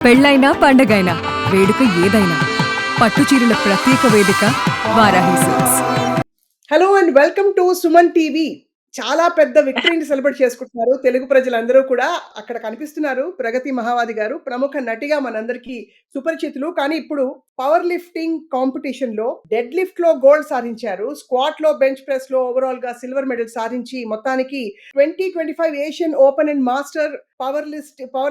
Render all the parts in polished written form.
పెళ్ళైనా పండగైనా వేడుక ఏదైనా పట్టు చీరల ప్రత్యేక వేదిక Varahi silks. Hello and welcome to Suman TV. చాలా పెద్ద విక్టరీని సెలబ్రేట్ చేసుకుంటున్నారు తెలుగు ప్రజలందరూ కూడా. అక్కడ కనిపిస్తున్నారు ప్రగతి మహావాది గారు. ప్రముఖ నటిగా మనందరికీ సుపరిచితులు. కానీ ఇప్పుడు పవర్ లిఫ్టింగ్ కాంపిటీషన్‌లో డెడ్ లిఫ్ట్‌లో గోల్డ్ సాధించారు. స్క్వాట్‌లో, బెంచ్ ప్రెస్‌లో ఓవరాల్‌గా సిల్వర్ మెడల్ సాధించి మొత్తానికి 2025 Asian open and master power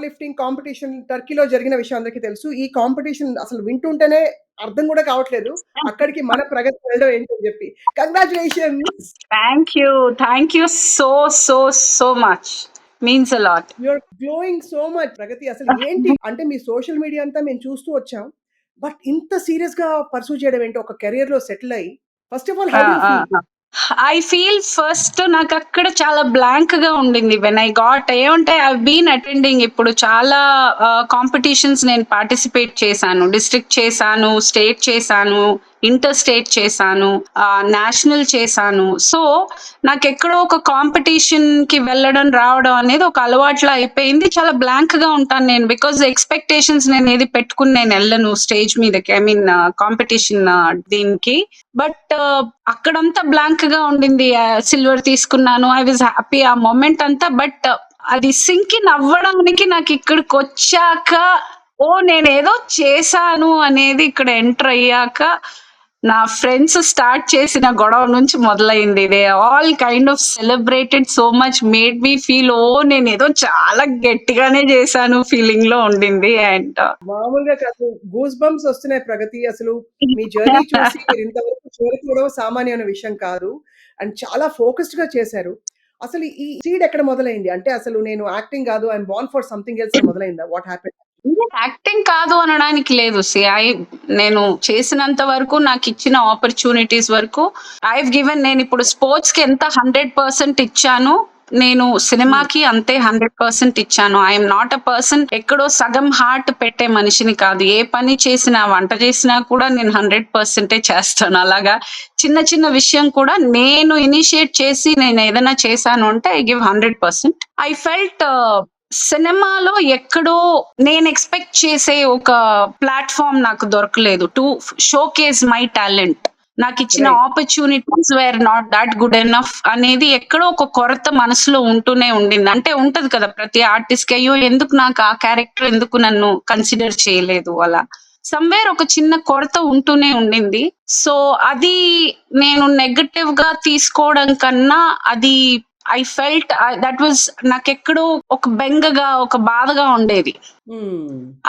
lifting competition టర్కీలో జరిగిన విషయం అందరికీ తెలుసు. ఈ కాంపిటీషన్ అసలు వింటుంటేనే అర్థం కూడా కావట్లేదు. అక్కడికి మన ప్రగతి వెళ్ళడం ఏంటని చెప్పి. Congratulations. Thank you. Thank you so much. Means a lot. You are glowing so much Pragathi. అసలు ఏంటి అంటే మీ సోషల్ మీడియా అంతా మేము చూస్తూ వచ్చాం. బట్ ఇంత సీరియస్‌గా పర్సూ చేయడం ఏంటి ఒక కెరియర్‌లో సెటిల్ అయ్యి? First of all how do you feel? I feel first నాకు అక్కడ చాలా బ్లాంక్ గా ఉండింది వెన్ ఐ గాట్ ఏమంటే ఐ బీన్ అటెండింగ్ ఇప్పుడు చాలా కాంపిటీషన్స్ నేను పార్టిసిపేట్ చేశాను, డిస్ట్రిక్ట్ చేశాను, స్టేట్ చేశాను, ఇంటర్ స్టేట్ చేశాను, నేషనల్ చేశాను. సో నాకు ఎక్కడో ఒక కాంపిటీషన్ కి వెళ్ళడం రావడం అనేది ఒక అలవాట్లా అయిపోయింది. చాలా బ్లాంక్ గా ఉంటాను నేను, బికాస్ ఎక్స్పెక్టేషన్స్ నేను ఏది పెట్టుకుని నేను వెళ్ళను స్టేజ్ మీదకి, ఐ మీన్ కాంపిటీషన్ దీనికి. బట్ అక్కడంతా బ్లాంక్ గా ఉండింది. సిల్వర్ తీసుకున్నాను, ఐ వాజ్ హ్యాపీ ఆ మొమెంట్ అంతా. బట్ అది సింక్ ఇన్ అవ్వడానికి నాకు ఇక్కడికి వచ్చాక నేనేదో చేశాను అనేది ఇక్కడ ఎంటర్ అయ్యాక నా ఫ్రెండ్స్ స్టార్ట్ చేసిన గొడవ నుంచి మొదలైంది. They all kind of celebrated so much, made me feel నేను ఏదో చాలా గట్టిగానే చేశాను ఫీలింగ్ లో ఉండింది. అండ్ మామూలుగా కాదు, గూస్ బంప్స్ వస్తున్నాయి ప్రగతి. అసలు మీ జర్నీ చూసి మీరు ఇంతవరకు చేరుకోవడం సామాన్యమైన విషయం కాదు. అండ్ చాలా ఫోకస్డ్ గా చేశారు. అసలు ఈ సీడ్ ఎక్కడ మొదలైంది? అంటే అసలు నేను యాక్టింగ్ కాదు, I'm born for something else మొదలైందా? What happened? యాక్టింగ్ కాదు అనడానికి లేదు. నేను చేసినంత వరకు, నాకు ఇచ్చిన ఆపర్చునిటీస్ వరకు ఐ గివెన్. నేను ఇప్పుడు స్పోర్ట్స్ కి ఎంత 100% ఇచ్చాను, నేను సినిమాకి అంతే 100% ఇచ్చాను. ఐఎమ్ నాట్ అ పర్సన్ ఎక్కడో సగం హార్ట్ పెట్టే మనిషిని కాదు. ఏ పని చేసినా, వంట చేసినా కూడా నేను 100% చేస్తాను. అలాగా చిన్న చిన్న విషయం కూడా నేను ఇనిషియేట్ చేసి నేను ఏదైనా చేశాను అంటే ఐ గివ్ 100%. ఐ ఫెల్ట్ సినిమాలో ఎక్కడో నేను ఎక్స్పెక్ట్ చేసే ఒక ప్లాట్ఫామ్ నాకు దొరకలేదు టు షోకేస్ మై టాలెంట్. నాకు ఇచ్చిన opportunities were not that good enough అనేది ఎక్కడో ఒక కొరత మనసులో ఉంటూనే ఉండింది. అంటే ఉంటది కదా ప్రతి ఆర్టిస్ట్ కి, అయ్యో ఎందుకు నాకు ఆ క్యారెక్టర్ ఎందుకు నన్ను కన్సిడర్ చేయలేదు, అలా సమ్వేర్ ఒక చిన్న కొరత ఉంటూనే ఉండింది. సో అది నేను నెగటివ్ గా తీసుకోవడం కన్నా అది ఐ ఫెల్ట్ దట్ వాజ్ నాకెక్కడో ఒక బెంగగా, ఒక బాధగా ఉండేది.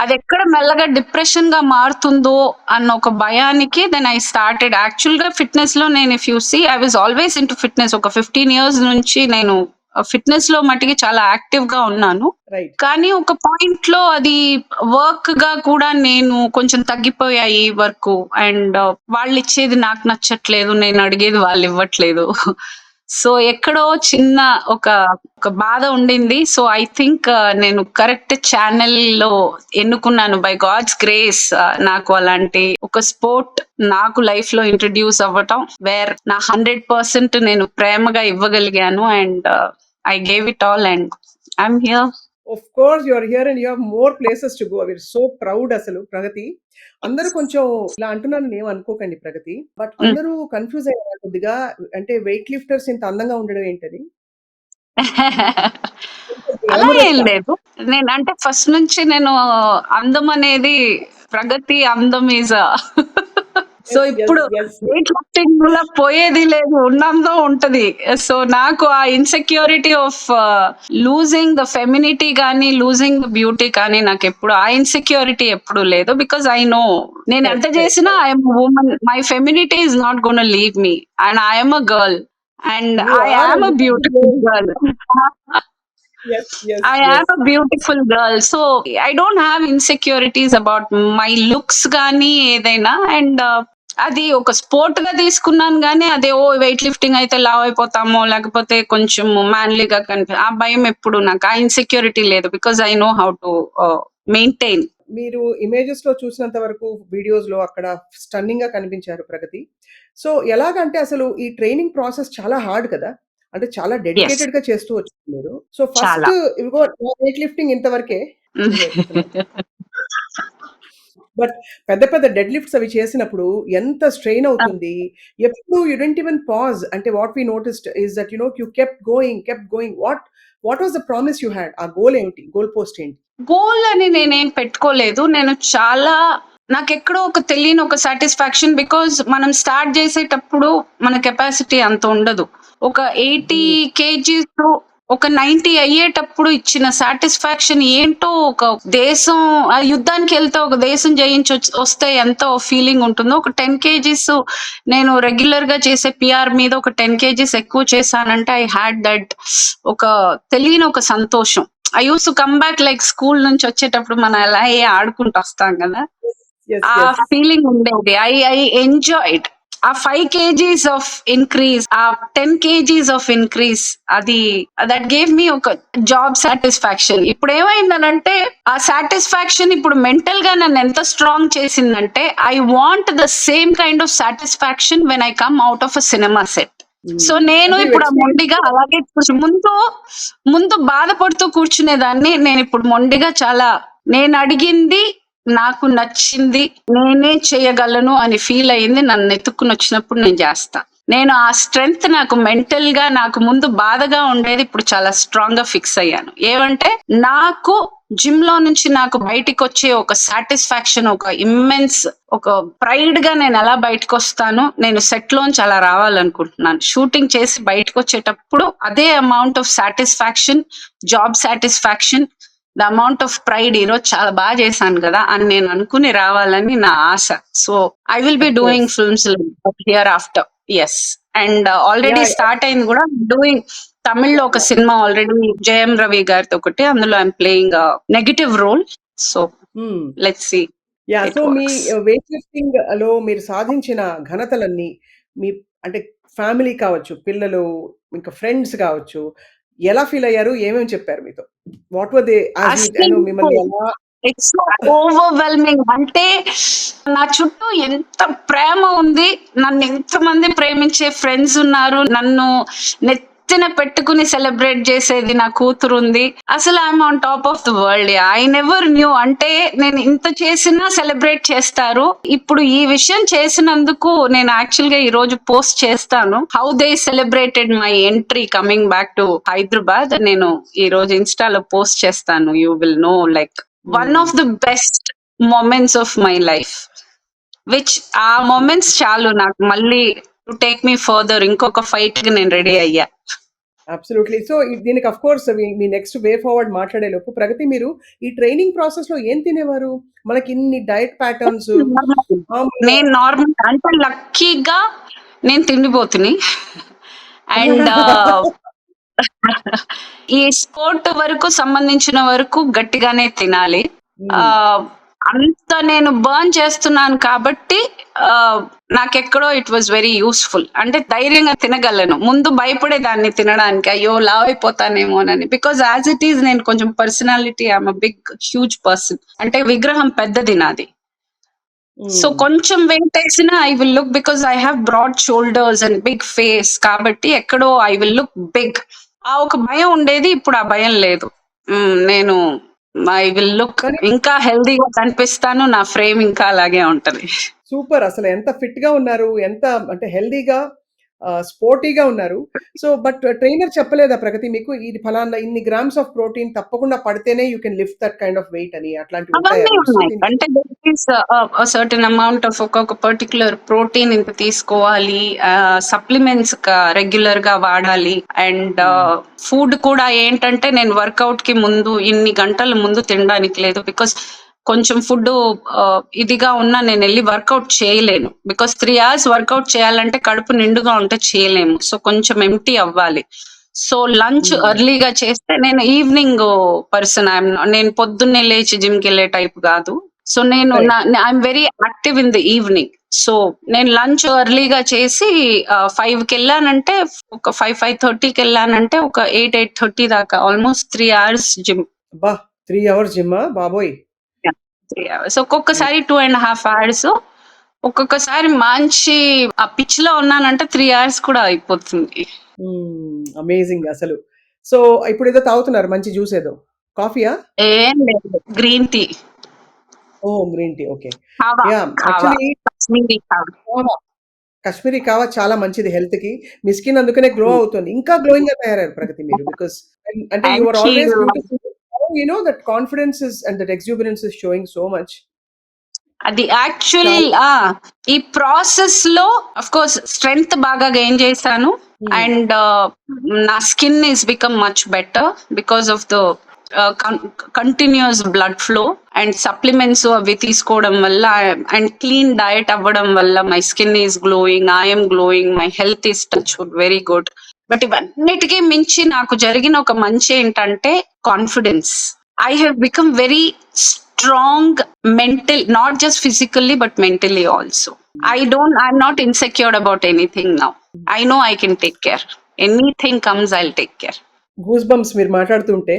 అది ఎక్కడ మెల్లగా డిప్రెషన్ గా మారుతుందో అన్న ఒక భయానికి దెన్ ఐ స్టార్టెడ్. యాక్చువల్ గా ఫిట్నెస్ లో నేను, if you see, I was always into fitness. ఒక 15 years నుంచి నేను ఫిట్నెస్ లో మటుకి చాలా యాక్టివ్ గా ఉన్నాను. కానీ ఒక పాయింట్ లో అది వర్క్ గా కూడా నేను కొంచెం తగ్గిపోయాయి వర్క్. అండ్ వాళ్ళు ఇచ్చేది నాకు నచ్చట్లేదు, నేను అడిగేది వాళ్ళు ఇవ్వట్లేదు. సో ఎక్కడో చిన్న ఒక బాధ ఉండింది. సో ఐ థింక్ నేను కరెక్ట్ ఛానల్ లో ఎన్నుకున్నాను బై గాడ్స్ గ్రేస్. నాకు అలాంటి ఒక స్పోర్ట్ నాకు లైఫ్ లో ఇంట్రడ్యూస్ అవ్వటం, వేర్ నా 100% నేను ప్రేమగా ఇవ్వగలిగాను. And I gave it all and I'm here. Of course you are here and you have more places to go. We are so proud. అసలు ప్రగతి, అందరూ కొంచెం ఇలా అంటున్నాను ఏం అనుకోకండి ప్రగతి, బట్ అందరూ కన్ఫ్యూజ్ అయ్యారు కొద్దిగా. అంటే వెయిట్ లిఫ్టర్స్ ఇంత అందంగా ఉండడం ఏంటని. అలా ఏం లేదు. నేను అంటే ఫస్ట్ నుంచి నేను అందం అనేది, ప్రగతి అందం ఈజ్ సో ఇప్పుడు వెయిట్ లిఫ్టింగ్ వల్ల పోయేది లేదు, ఉన్నందో ఉంటది. సో నాకు ఆ insecurity of losing the femininity కానీ, లూజింగ్ ద బ్యూటీ కానీ నాకు ఎప్పుడు ఆ ఇన్సెక్యూరిటీ ఎప్పుడు లేదు. బికాస్ ఐ నో నేను ఎంత చేసినా I'm women, my femininity is not gone leave me, and I'm a girl and I am a beautiful girl. I am a beautiful girl. So I don't have insecurities about my looks గానీ ఏదైనా. And అది ఒక sport గా తీసుకున్నాను గానీ అదే weight lifting అయితే లావ్ అయిపోతామో, లేకపోతే కొంచెం మ్యాన్లీగా ఆ భయం ఎప్పుడు, నాకు ఆ ఇన్సెక్యూరిటీ లేదు. Because I know how to maintain. మీరు ఇమేజెస్ లో చూసినంత వరకు, వీడియోస్ లో అక్కడ స్టన్నింగ్ గా కనిపించారు ప్రగతి. సో ఎలాగంటే అసలు ఈ ట్రైనింగ్ ప్రాసెస్ చాలా హార్డ్ కదా, అంటే చాలా డెడికేటెడ్ గా చేస్తూ వచ్చారు మీరు. సో ఫస్ట్ ఇదిగో వెయిట్ లిఫ్టింగ్ ఇంతవరకే. బట్ పెద్ద పెద్ద డెడ్ లిఫ్ట్స్ అవి చేసినప్పుడు ఎంత స్ట్రెయిన్ అవుతుంది. ఎప్పుడు యూ డిడ్ంట్ ఈవెన్ పాజ్. అంటే what we noticed is that you kept going. What was the promise you had? ఆ గోల్ ఏంటి? గోల్ పోస్ట్ ఏంటి? గోల్ అని నేనేం పెట్టుకోలేదు. నేను చాలా నాకెక్కడో ఒక తెలియని ఒక సాటిస్ఫాక్షన్. బికాజ్ మనం స్టార్ట్ చేసేటప్పుడు మన కెపాసిటీ అంత ఉండదు. ఒక 80 హ్మ్. కేజీస్ ఒక 90 అయ్యేటప్పుడు ఇచ్చిన సాటిస్ఫాక్షన్ ఏంటో, ఒక దేశం యుద్ధానికి వెళ్తే ఒక దేశం జయించి వస్తే ఎంతో ఫీలింగ్ ఉంటుందో, ఒక 10 కేజీస్ నేను రెగ్యులర్ గా చేసే పిఆర్ మీద ఒక 10 కేజీస్ ఎక్కువ చేశానంటే ఐ హ్యాడ్ దట్ ఒక తెలియని ఒక సంతోషం. I use to come back like school నుంచి వచ్చేటప్పుడు మనం ఎలా ఆడుకుంటూ వస్తాం కదా, యెస్. ఆ యెస్. ఫీలింగ్ ఉండేది. ఐ ఎంజాయ్డ్ ఆ 5 కేజీస్ ఆఫ్ ఇంక్రీజ్, ఆ 10 కేజీస్ ఆఫ్ ఇంక్రీజ్. అది దట్ గేవ్ మీ ఒక జాబ్ సాటిస్ఫాక్షన్. ఇప్పుడు ఏమైందనంటే ఆ సాటిస్ఫాక్షన్ ఇప్పుడు మెంటల్ గా నన్ను ఎంత స్ట్రాంగ్ చేసిందంటే I want the same kind of satisfaction when I come out of a cinema set. So నేను అంటే ఇప్పుడు ఆ ఎక్స్‌పీరియన్స్ మొండిగా అలాగే ముందు బాధపడుతూ కూర్చునేదాన్ని. నేను ఇప్పుడు మొండిగా చాలా నేను అడిగింది, నాకు నచ్చింది, నేనే చేయగలను అని ఫీల్ అయింది. నన్ను ఎత్తుక్కుని వచ్చినప్పుడు నేను చేస్తా. నేను ఆ స్ట్రెంగ్త్ నాకు మెంటల్ గా నాకు ముందు బాధగా ఉండేది, ఇప్పుడు చాలా స్ట్రాంగ్ గా ఫిక్స్ అయ్యాను. ఏమంటే నాకు జిమ్ లో నుంచి నాకు బయటికి వచ్చే ఒక సాటిస్ఫాక్షన్, ఒక ఇమ్మెన్స్ ఒక ప్రైడ్ గా నేను ఎలా బయటకు వస్తానో, నేను సెట్ లోంచి అలా రావాలనుకుంటున్నాను. షూటింగ్ చేసి బయటకు వచ్చేటప్పుడు అదే amount of satisfaction, job satisfaction, the amount of pride, ఈరోజు చాలా బాగా చేశాను కదా అని నేను అనుకుని రావాలని నా ఆశ. So I will be of course. Doing films here after. Yes. And already yeah! Start అయింది కూడా, డూయింగ్ తమిళ్లో ఒక సినిమా ఆల్రెడీ జయం రవి గారితో ఒకటి, అందులో I'm playing negative role. So hmm. Let's see yeah! It so me works. Weight లిఫ్టింగ్‌లో మీరు సాధించిన ఘనతలన్నీ మీ అంటే ఫ్యామిలీ కావచ్చు, పిల్లలు, ఇంకా ఫ్రెండ్స్ కావచ్చు, ఎలా ఫీల్ అయ్యారు? ఏమేమి చెప్పారు మీతో? What were they as you అసలు మిమ్మల్ని ఎలా ఇట్స్ ఓవర్‌వెల్మింగ్. అంటే నా చుట్టూ ఎంత ప్రేమ ఉంది. నన్ను ఎంతమంది ప్రేమించే ఫ్రెండ్స్ ఉన్నారు. నన్ను నెత్తిన పెట్టుకుని సెలబ్రేట్ చేసేది నా కూతురుంది. అసలు I'm on top of the world. I never knew. అంటే నేను ఇంత చేసినా సెలబ్రేట్ చేస్తారు. ఇప్పుడు ఈ విషయం చేసినందుకు నేను యాక్చువల్ గా ఈ రోజు పోస్ట్ చేస్తాను. How they celebrated my entry coming back to Hyderabad. నేను ఈ రోజు ఇన్‌స్టాలో పోస్ట్ చేస్తాను. You will know like one hmm. Of the best moments of my life. Which ఆ మొమెంట్స్ చాలు నాకు మళ్ళీ టు టేక్ మీ ఫర్దర్. ఇంకొక ఫైట్ కి నేను రెడీ అయ్యా. అబ్సల్యూట్‌లీ. సో, దీనికి ఆఫ్ కోర్స్ మీ నెక్స్ట్ వే ఫార్వర్డ్ మాట్లాడే లోపు ప్రగతి మీరు ఈ ట్రైనింగ్ ప్రాసెస్‌లో ఏం తినేవారు? మనకి ఇన్ని డైట్ ప్యాటర్న్స్ మామూలుగా నేను నార్మల్ అంటే లక్కీగా నేను తిండిపోతుని. అండ్ ఈ స్పోర్ట్ వరకు సంబంధించిన వరకు గట్టిగానే తినాలి. హ్మ్. ఆహ్, అంత నేను బర్న్ చేస్తున్నాను కాబట్టి నాకెక్కడో ఇట్ వాస్ వెరీ యూజ్‌ఫుల్. అంటే ధైర్యంగా తినగలను. ముందు భయపడేదాన్ని తినడానికి. అయ్యో! లావైపోతానేమోనని. బికాజ్ యాస్ ఇట్ ఈజ్ నేను కొంచెం personality, I'm a big huge person. అంటే విగ్రహం పెద్దది నాది. So hmm. కొంచెం వెయిట్ వేసినా I will look, because I have broad shoulders and big face కాబట్టి ఎక్కడో ఐ విల్ లుక్ బిగ్. ఆ ఒక భయం ఉండేది, ఇప్పుడు ఆ భయం లేదు. నేను ఐ విల్ లుక్ కానీ ఇంకా హెల్దీగా కనిపిస్తాను. నా ఫ్రేమ్ ఇంకా అలాగే ఉంటది. సూపర్. అసలు ఎంత ఫిట్‌గా ఉన్నారు. ఎంత అంటే హెల్తీగా స్పోర్టీగా ఉన్నారు. సో, బట్ ట్రైనర్ చెప్పలేదా ప్రగతి మీకు? ఇది ఫలానా ఇన్ని గ్రామ్స్ ఆఫ్ ప్రోటీన్ తప్పకుండా పడితేనే you can lift that kind of weight అని అట్లాంటివి ఉంటాయా అవన్నీ రూల్స్ ఉన్నాయి. దీనికి? అంటే there is certain amount of ఒక్కొక్క పర్టిక్యులర్ ప్రోటీన్ ఇంత తీసుకోవాలి. సప్లిమెంట్స్ రెగ్యులర్ గా వాడాలి. అండ్ హ్మ్. ఫుడ్ కూడా ఏంటంటే నేను వర్కౌట్ కి ముందు ఇన్ని గంటల ముందు తినడానికి లేదు. బికాస్ కొంచెం ఫుడ్ ఇదిగా ఉన్నా నేను వెళ్ళి వర్కౌట్ చేయలేను. బికాస్ 3 hours వర్కౌట్ చేయాలంటే కడుపు నిండుగా ఉంటే చేయలేము. సో కొంచెం ఎంప్టీ అవ్వాలి. సో లంచ్ హ్మ్. ఎర్లీగా చేస్తే, నేను ఈవినింగ్ పర్సన్. నేను పొద్దున్నే లేచి జిమ్ కి వెళ్ళే టైప్ కాదు. సో నేను correct. I'm very active in the evening. So నేను లంచ్ ఎర్లీగా చేసి 5 కి వెళ్ళానంటే, ఒక 5:30కి వెళ్ళానంటే ఒక 8:30 దాకా ఆల్మోస్ట్ 3 hours జిమ్. అబ్బా! 3 అవర్స్ జిమ్మా బాబోయ్! 3 hours ఒక్కొక్కసారి 2.5 hours. ఒక్కొక్కసారి మంచి ఆ పిచ్ లో ఉన్నానంటే 3 hours కూడా అయిపోతుంది. అమేజింగ్ అసలు. సో, ఇప్పుడేదో తాగుతున్నారు మంచి జ్యూస్ ఏదో. కాఫీయా? ఏం లేదు, green tea. Oh! Green tea. Okay. Kahwa, yeah! Kahwa, actually Kashmiri kahwa. Kahwa, Kashmiri కావా చాలా మంచిది హెల్త్‌కి. మీ స్కిన్ అందుకనే గ్లో అవుతుంది. ఇంకా గ్లోయింగ్‌గా తయారయ్యారు ప్రగతి మీరు. బికాజ్ అంటే you are thank always you. Beautiful. You know that confidence is and that exuberance is showing so much. అది యాక్చువల్ చాలా ఈ ప్రాసెస్ లో అఫ్ కోర్స్ స్ట్రెంగ్త్ బాగా గెయిన్ చేశాను. హ్మ్. అండ్ నా skin is become much better because of the continuous blood flow and supplements అవి తీసుకోవడం వల్ల అండ్ క్లీన్ డయట్ అవ్వడం వల్ల my skin is glowing, I'm glowing, my health is touch very good. But ఇవన్నిటికీ మించి నాకు జరిగిన ఒక మంచి ఏంటంటే confidence. I have become very strong mental, not just physically but mentally also. I'm not insecure about anything now. I know I can take care. Anything comes, I'll take care. Goose bumps మీరు మాట్లాడుతుంటే.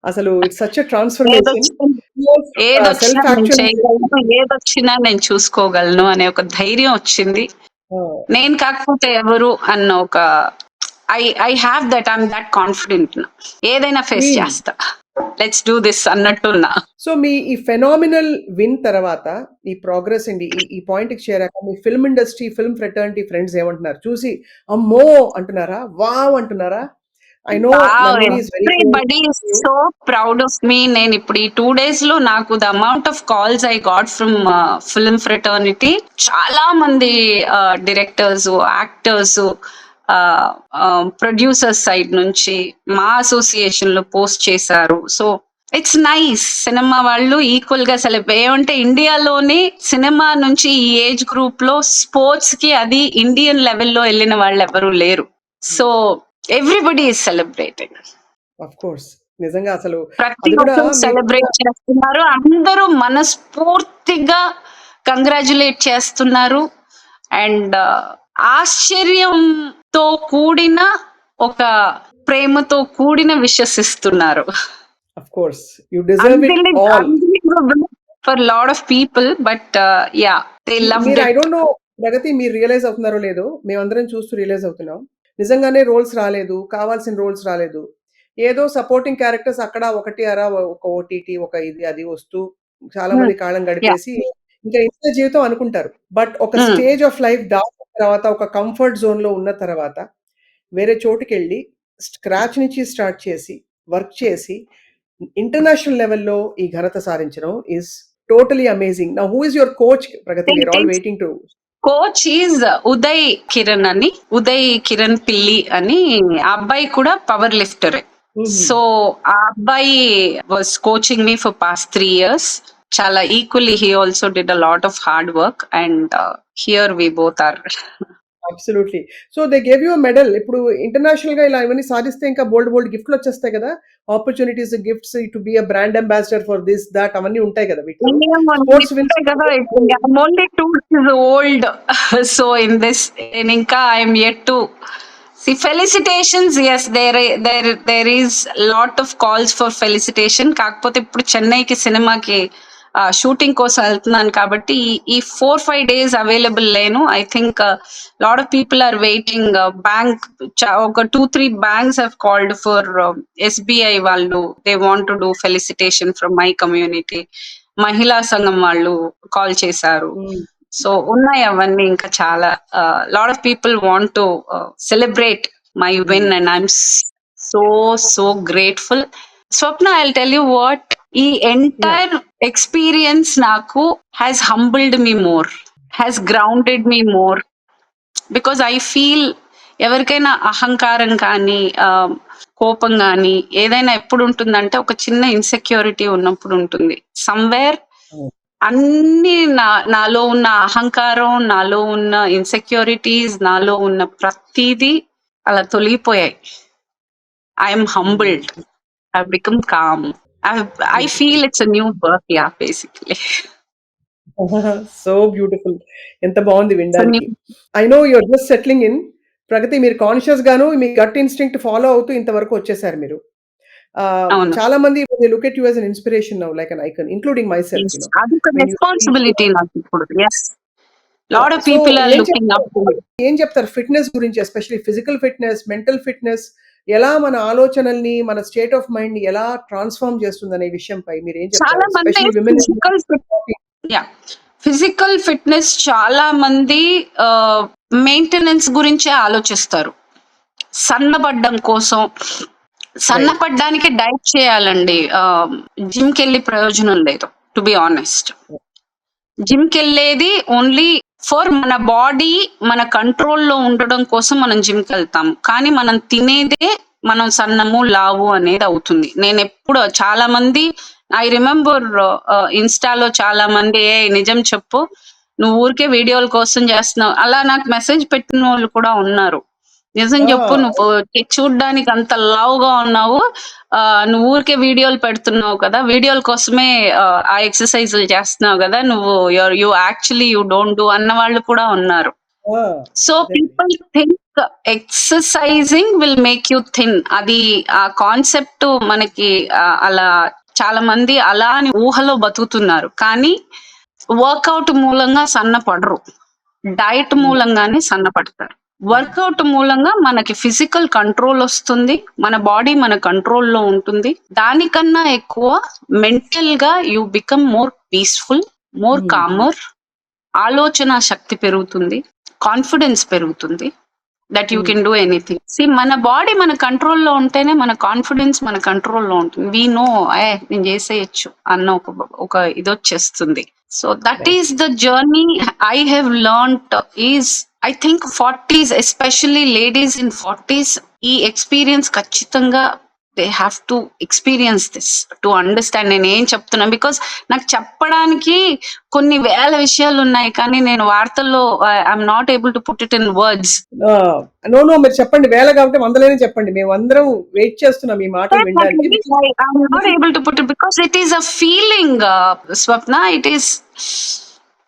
అసలు it's such a transformation. ఏదొచ్చినా self ఏదొచ్చినా నేను actualisation. చేయగలను, ఏదొచ్చినా నేను చూసుకోగలను అనే ఒక ధైర్యం వచ్చింది. ఆ! నేను కాకపోతే ఎవరు అన్న ఒక I have that, I'm that confident. ఏదైనా ఫేస్ మీ చేస్తా, లెట్స్ డూ దిస్ అన్నట్టున్నా. సో మీ ఈ ఫెనామినల్ విన్ తర్వాత ఈ ప్రోగ్రెస్ అండి ఈ పాయింట్‌కి చేరాక మీ film industry, film fraternity friends ఏమంటున్నారు? చూసి అమ్మో! అంటున్నారా? వావ్! అంటున్నారా? I know Wow, Nandini is very close everybody is to you. so proud of me. నేను ఇప్పుడు ఈ 2 days లో నాకు the amount of calls I got from film fraternity, చాలా మంది డైరెక్టర్స్, యాక్టర్స్, ప్రొడ్యూసర్స్ సైడ్ నుంచి మా అసోసియేషన్ లో పోస్ట్ చేశారు. So it's nice. సినిమా వాళ్ళు ఈక్వల్ గా ఏమంటే ఇండియాలోని సినిమా నుంచి ఈ ఏజ్ గ్రూప్ లో స్పోర్ట్స్ కి అది ఇండియన్ లెవెల్లో వెళ్ళిన వాళ్ళు ఎవరు లేరు. So everybody is celebrating. Of course. నిజంగా అసలు ప్రతి అది కూడా ఒక్కరు మీరు సెలబ్రేట్ చేస్తున్నారు. అందరూ మనస్ఫూర్తిగా కంగ్రాచులేట్ చేస్తున్నారు. అండ్ ఆశ్చర్యంతో కూడిన ఒక ప్రేమతో కూడిన విషెస్ ఇస్తున్నారు. Of course. You deserve it all. Unbelievable for a lot of people, but yeah, they loved మీరు ఐ it. డోంట్ నో ప్రగతి మీరు రియలైజ్ అవుతున్నారో లేదో, మేమందరం చూస్తూ రియలైజ్ అవుతున్నాం. నిజంగానే రోల్స్ రాలేదు. కావాల్సిన రోల్స్ రాలేదు. ఏదో సపోర్టింగ్ క్యారెక్టర్స్ అక్కడ ఒకటి అరా ఒక ఓటీటీ ఒక ఇది అది వస్తూ చాలా Hmm. మంది కాలం Yeah. గడిపేసి ఇంకా ఇంతే జీవితం అనుకుంటారు. బట్ ఒక Hmm. స్టేజ్ ఆఫ్ లైఫ్ దాటిన తర్వాత ఒక కంఫర్ట్ జోన్‌లో ఉన్న తర్వాత వేరే చోటుకెళ్ళి స్క్రాచ్ నుంచి స్టార్ట్ చేసి వర్క్ చేసి ఇంటర్నేషనల్ లెవెల్‌లో ఈ ఘనత సాధించడం is totally amazing. Now who is your coach Pragathi? We are all waiting to. Coach is Uday Kiran అని, ఉదయ్ కిరణ్ పిల్లి అని. ఆ అబ్బాయి కూడా పవర్ లిఫ్టర్. హుహు. సో ఆ అబ్బాయి was coaching me for past 3 years. చాలా equally he also did a lot of hard work and here we both are. Absolutely. So they gave you a medal. ఇప్పుడు ఇంటర్నేషనల్‌గా ఇలా ఇవన్నీ సాధిస్తే ఇంకా బోలెడు గిఫ్ట్‌లు వచ్చేస్తాయి కదా! Opportunities, gifts to be a brand ambassador for this, thought అవన్నీ ఉంటాయి కదా వీటిలో. స్పోర్ట్స్ విన్స్ కదా, I'm only 2 years old. So in this, నేను ఇంకా I'm yet to see felicitations. Yes, there is lot of calls for felicitation. కాకపోతే ఇప్పుడు చెన్నైకి సినిమాకి షూటింగ్ కోసం వెళ్తున్నాను కాబట్టి ఈ 4-5 days అవైలబుల్ లేను. I think lot of people are waiting. Bank ఒక 2-3 banks have called for SBI వాళ్ళు. They want to do felicitation from my community. మహిళా సంఘం వాళ్ళు కాల్ చేశారు. హ్మ్. సో ఉన్నాయి అవన్నీ ఇంకా చాలా. Lot of people want to celebrate my win and I'm so grateful. Swapna, I will tell you what, ఈ ఎంటైర్ ఎక్స్పీరియన్స్ నాకు has humbled me more, has grounded me more. Because I feel ఎవరికైనా అహంకారం కానీ కోపం కానీ ఏదైనా ఎప్పుడు ఉంటుందంటే ఒక చిన్న ఇన్సెక్యూరిటీ ఉన్నప్పుడు ఉంటుంది. సమ్వేర్ అన్ని నాలో ఉన్న అహంకారం, నాలో ఉన్న ఇన్సెక్యూరిటీస్, నాలో ఉన్న ప్రతిదీ అలా తొలగిపోయాయి. I'm humbled, I become calm. I feel it's a new birth, yeah, basically. So beautiful. ఎంత బాగుంది వినడానికి. I know you are just settling in. Pragathi మీరు కాన్షియస్ గాను మీ గట్ ఇన్‌స్టింక్ట్ ఫాలో అవుతూ ఇంతవరకు వచ్చేసారు మీరు. అవును. చాలా మంది they look at you as an inspiration now like an icon including myself you know. అదొక వెన్ యూ రెస్పాన్సిబిలిటీ నాకు ఇప్పుడు. Yes. Lot of so people are ఏం looking up to me. ఏం చెప్తారు ఫిట్‌నెస్ గురించి, especially physical fitness, mental fitness, ఎలా మన ఆలోచనల్ని, మన స్టేట్ ఆఫ్ మైండ్‌ని ఎలా ట్రాన్స్‌ఫార్మ్ చేస్తుందనే విషయంపై మీరేం చాలా చెప్తారు? మంది ఎస్పెషల్లీ విమెన్ ఫిజికల్ ఫిట్నెస్ చాలా మంది మెయింటెనెన్స్ గురించే ఆలోచిస్తారు. సన్నబడ్డం కోసం, సన్నపడ్డానికి డైట్ చేయాలండి. జిమ్కి వెళ్ళి ప్రయోజనం లేదు, టు బి ఆనెస్ట్. జిమ్కి వెళ్ళేది ఓన్లీ ఫర్ మన బాడీ మన కంట్రోల్లో ఉండడం కోసం మనం జిమ్కి వెళ్తాం. కానీ మనం తినేదే మనం సన్నము లావు అనేది అవుతుంది. నేను ఎప్పుడు చాలా మంది ఐ రిమెంబర్ ఇన్స్టాలో చాలా మంది నిజం చెప్పు, నువ్వు ఊరికే వీడియోల కోసం చేస్తున్నావు అలా నాకు మెసేజ్ పెట్టిన వాళ్ళు కూడా ఉన్నారు. నిజం చెప్పు, నువ్వు చూడ్డానికి అంత లావుగా ఉన్నావు, నువ్వు ఊరికే వీడియోలు పెడుతున్నావు కదా, వీడియోల కోసమే ఆ ఎక్సర్సైజులు చేస్తున్నావు కదా, నువ్వు you actually you don't do అన్న వాళ్ళు కూడా ఉన్నారు. So people think exercising will make you thin. అది ఆ కాన్సెప్ట్ మనకి అలా చాలా మంది అలా అని ఊహలో బతుకుతున్నారు. కానీ వర్కౌట్ మూలంగా సన్నపడరు, డైట్ మూలంగానే సన్నపడతారు. వర్కౌట్ మూలంగా మనకి ఫిజికల్ కంట్రోల్ వస్తుంది, మన బాడీ మన కంట్రోల్లో ఉంటుంది. దానికన్నా ఎక్కువ మెంటల్ గా you become more peaceful, more comer. ఆలోచన శక్తి పెరుగుతుంది, కాన్ఫిడెన్స్ పెరుగుతుంది, that you can do anything. మన బాడీ మన కంట్రోల్లో ఉంటేనే మన కాన్ఫిడెన్స్ మన కంట్రోల్లో ఉంటుంది. వీ నో నేను చేసేయచ్చు అన్న ఒక ఇది వచ్చేస్తుంది. So that is the journey I have learned. Is I think 40s, especially ladies in 40s, ఈ ఎక్స్పీరియన్స్ ఖచ్చితంగా they have to experience this to understand నేను ఏం చెప్తున్నా. బికాస్ నాకు చెప్పడానికి కొన్ని వేల విషయాలు ఉన్నాయి, కానీ నేను వార్తల్లో I'm not able to put it in words. No మీరు చెప్పండి, వేల కాబట్టి వందలేనే చెప్పండి, మేము అందరం వెయిట్ చేస్తున్నాం ఈ మాట వినడానికి. I'm not able to put it because it is a feeling, Swapna. It is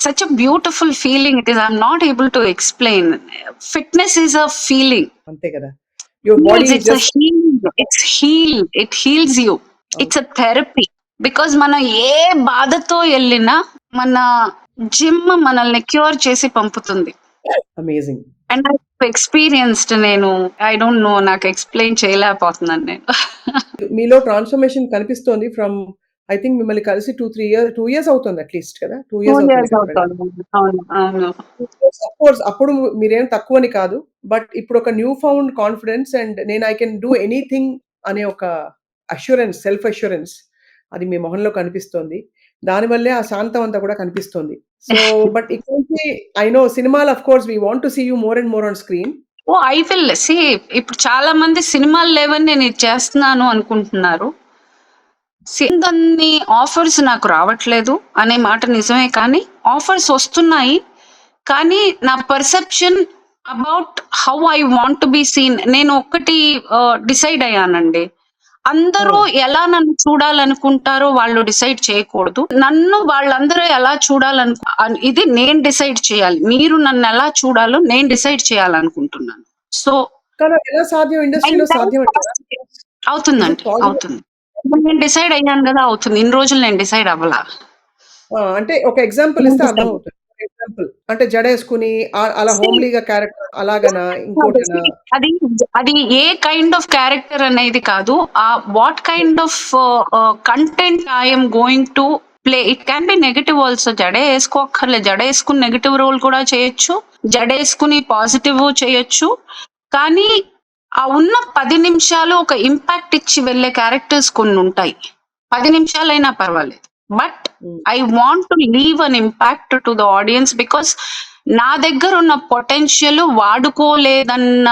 such a beautiful feeling. It is. I'm not able to explain. Fitness is a feeling. అంతే కదా. Your body is It's just a heal. It's heal. It heals you. It's a therapy. Because మనం ఏ బాధతో వెళ్ళినా మన gym మనల్ని cure చేసి పంపుతుంది. Amazing. And I experienced. నేను ఐ డోంట్ నో, నాకు ఎక్స్ప్లెయిన్ చేయలేకపోతున్నాను నేను. మీలో ట్రాన్స్ఫర్మేషన్ కనిపిస్తోంది. ఫ్రమ్ ఐ థింక్ మిమ్మల్ని కలిసి 2 years అవుతుంది అట్లీస్ట్ కదా. 2 years అవును. కోర్స్ అప్పుడు మీరేం తక్కువని కాదు, బట్ ఇప్పుడు ఒక న్యూ ఫౌండ్ కాన్ఫిడెన్స్ అండ్ నేను ఐ కెన్ డూ ఎనీథింగ్ అనే ఒక అష్యూరెన్స్, సెల్ఫ్ అష్యూరెన్స్ అది మీ మొహంలో కనిపిస్తోంది. దానివల్లే ఆ శాంతం అంతా కూడా కనిపిస్తోంది. సో బట్ ఇక్కడ నుంచి ఐ నో సినిమాలు of course we want to see you more and more on screen. I will see. ఇప్పుడు చాలా మంది సినిమాలు లేవని నేను ఇది చేస్తున్నాను అనుకుంటున్నారు. అన్ని ఆఫర్స్ నాకు రావట్లేదు అనే మాట నిజమే, కానీ ఆఫర్స్ వస్తున్నాయి. కానీ నా perception about how I want to be seen, నేను ఒక్కటి డిసైడ్ అయ్యానండి. అందరూ ఎలా నన్ను చూడాలనుకుంటారో వాళ్ళు డిసైడ్ చేయకూడదు. నన్ను వాళ్ళందరూ ఎలా ఇది నేను డిసైడ్ చేయాలి. మీరు నన్ను ఎలా చూడాలో నేను డిసైడ్ చేయాలనుకుంటున్నాను. సో ఎలా సాధ్యం? ఇండస్ట్రీలో సాధ్యం అవుతుందండి, అవుతుంది. నేను డిసైడ్ అయ్యాను కదా, అవుతుంది. ఇన్ని రోజులు నేను డిసైడ్ అవ్వలా. అంటే ఒక ఎగ్జాంపుల్ ఇస్తే అర్థం అవుతుంది. ఎగ్జాంపుల్ అంటే జడేసుకుని అలా హోమ్లీగా క్యారెక్టర్ అలాగనా, ఇంకోటనా? అది ఏ కైండ్ ఆఫ్ క్యారెక్టర్ అనేది కాదు, what kind of content I'm going to play. It can be negative also. జడ వేసుకోక్కర్లేదు, జడ వేసుకుని నెగటివ్ రోల్ కూడా చేయొచ్చు, జడ వేసుకుని పాజిటివ్ చేయొచ్చు. కానీ ఆ ఉన్న 10 నిమిషాలు ఒక ఇంపాక్ట్ ఇచ్చి వెళ్ళే క్యారెక్టర్స్ కొన్ని ఉంటాయి. 10 నిమిషాలైనా పర్వాలేదు, but I want to leave an impact to the audience. Because నా దగ్గర ఉన్న పొటెన్షియల్ వాడుకోలేదన్న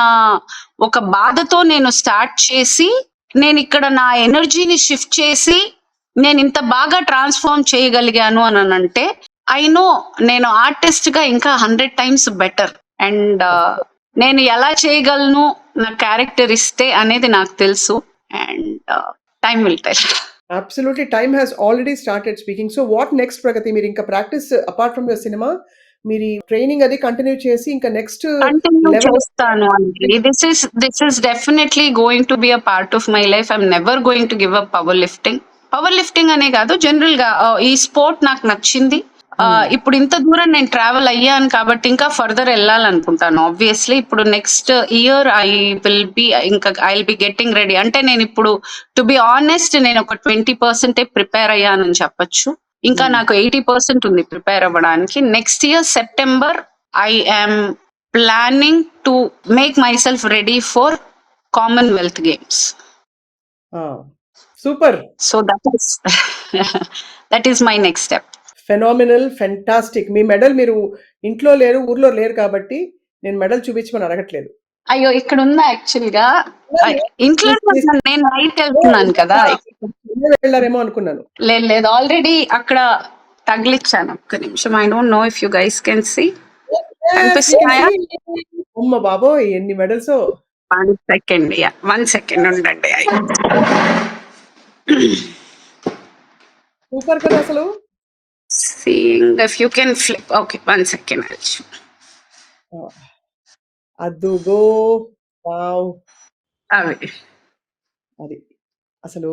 ఒక బాధతో నేను స్టార్ట్ చేసి, నేను ఇక్కడ నా ఎనర్జీని షిఫ్ట్ చేసి నేను ఇంత బాగా ట్రాన్స్ఫార్మ్ చేయగలిగాను అని అంటే ఐ నో నేను ఆర్టిస్ట్ గా ఇంకా 100 times బెటర్. అండ్ నేను ఎలా చేయగలను నా క్యారెక్టర్ ఇస్తే అనేది నాకు తెలుసు. And time will tell. Absolutely, time has already started speaking. So what next Pragathi? మీరు ఇంకా practice apart from your cinema, మీరు ట్రైనింగ్ అది కంటిన్యూ చేసి ఇంకా నెక్స్ట్ చేస్తాను అండి. This is definitely going to be a part of my life. I'm never going to give up power lifting. Power lifting అనే కాదు, జనరల్ గా ఈ స్పోర్ట్ నాకు నచ్చింది. ఇప్పుడు ఇంత దూరం నేను ట్రావెల్ అయ్యాను కాబట్టి ఇంకా ఫర్దర్ వెళ్ళాలనుకుంటాను. ఆబ్వియస్లీ ఇప్పుడు next year I will be getting ready. అంటే నేను ఇప్పుడు టు బి ఆనెస్ట్ నేను ఒక 20% ప్రిపేర్ అయ్యానని చెప్పొచ్చు. ఇంకా నాకు 80% ఉంది ప్రిపేర్ అవ్వడానికి. Next year September I am planning to make my self ready for Commonwealth games. Super. So that is my next step. Phenomenal, fantastic. Me medal మీరు ఇంట్లో లేరు, ఊర్లో లేరు కాబట్టి నేను మెడల్ చూపించమని అడగట్లేదు. అయ్యో ఇక్కడ ఉందా యాక్చువల్ గా? ఇంట్లో నేను నైట్ వెళ్తున్నాను కదా, వెళ్ళారేమో అనుకున్నాను. లేదు ఆల్రెడీ అక్కడ తగిలిచ్చాను. ఒక్క నిమిషం, I don't know if you guys can see. కనిపిస్తున్నాయా? అమ్మ బాబోయ్ ఎన్ని మెడల్స్! 1 సెకండ్ ఉండండి. సూపర్ కదా అసలు. Seeing if you can flip. Okay, 1 second. అదుగో వావ్. అవి అది అసలు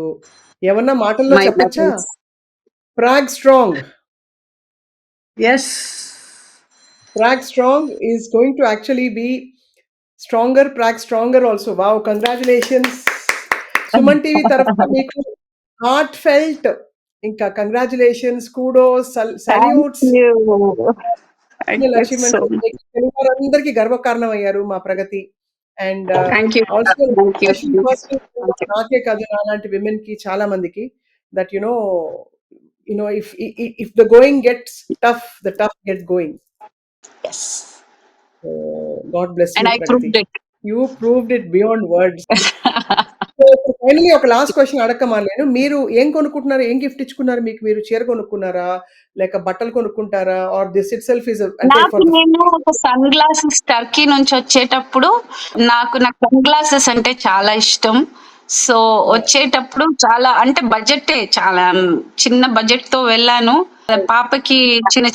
ఏమన్నా మాటల్లో చెప్పచ్చా? Prague strong. Yes. Prague Strong is going to actually be stronger. Prague Stronger also. Wow, congratulations. Suman TV తరఫున మీకు హార్ట్ ఫెల్ట్ ఇంకా కంగ్రాచులేషన్స్, కుడోస్, సల్యూట్స్. అందరికి గర్వకారణం అయ్యారు మా ప్రగతి. అండ్ ఆల్సో నాకే కాదు అలాంటి విమెన్ కి చాలా మందికి that if the going gets tough, the tough gets going. Yes. God bless you. And I proved it. You proved it beyond words. So finally ఒక లాస్ట్ క్వశ్చన్ అడగమాలేను. మీరు ఏం కొనుక్కుంటున్నారు? ఏం గిఫ్ట్ ఇచ్చుకున్నారు? మీకు మీరు చీర కొనుక్కున్నారా? లేక బట్టలు కొనుక్కుంటారా? Are this itself is నేను ఒక సన్ గ్లాసెస్ టర్కీ నుంచి వచ్చేటప్పుడు నాకు సన్ గ్లాసెస్ అంటే చాలా ఇష్టం. సో వచ్చేటప్పుడు చాలా అంటే బడ్జెట్ చాలా చిన్న బడ్జెట్ తో వెళ్ళాను. పాపకి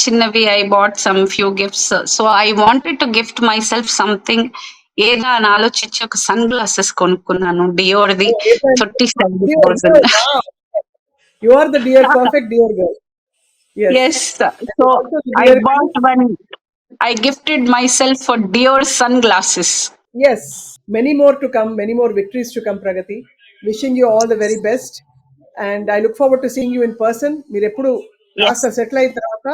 చిన్నవి I bought some few gifts. So I wanted to gift my self something ఏదా అని ఆలోచించి ఒక సన్ గ్లాసెస్ కొనుక్కున్నాను. డియోర్ది 37,000. You are the dear perfect dear girl. Yes. So I bought one. I gifted myself for Dior sunglasses. Yes, many more to come, many more victories to come, Pragati. Wishing you all the very best, and I look forward to seeing you in person. మీరు ఎప్పుడు last settle అయిన తర్వాత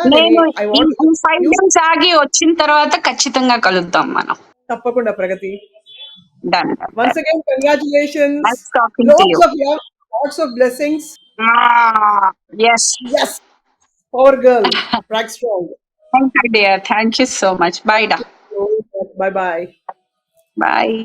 I want 5 days ఆగి వచ్చిన తర్వాత ఖచ్చితంగా కలుద్దాం మనం. తప్పకుండా ప్రగతి. Done. Once again, congratulations. Nice talking to you. Lots of love, lots of blessings. Yes. Yes. Power girl, Prague Strong. Thank you, dear. Thank you so much. Bye, da. Bye bye. Bye.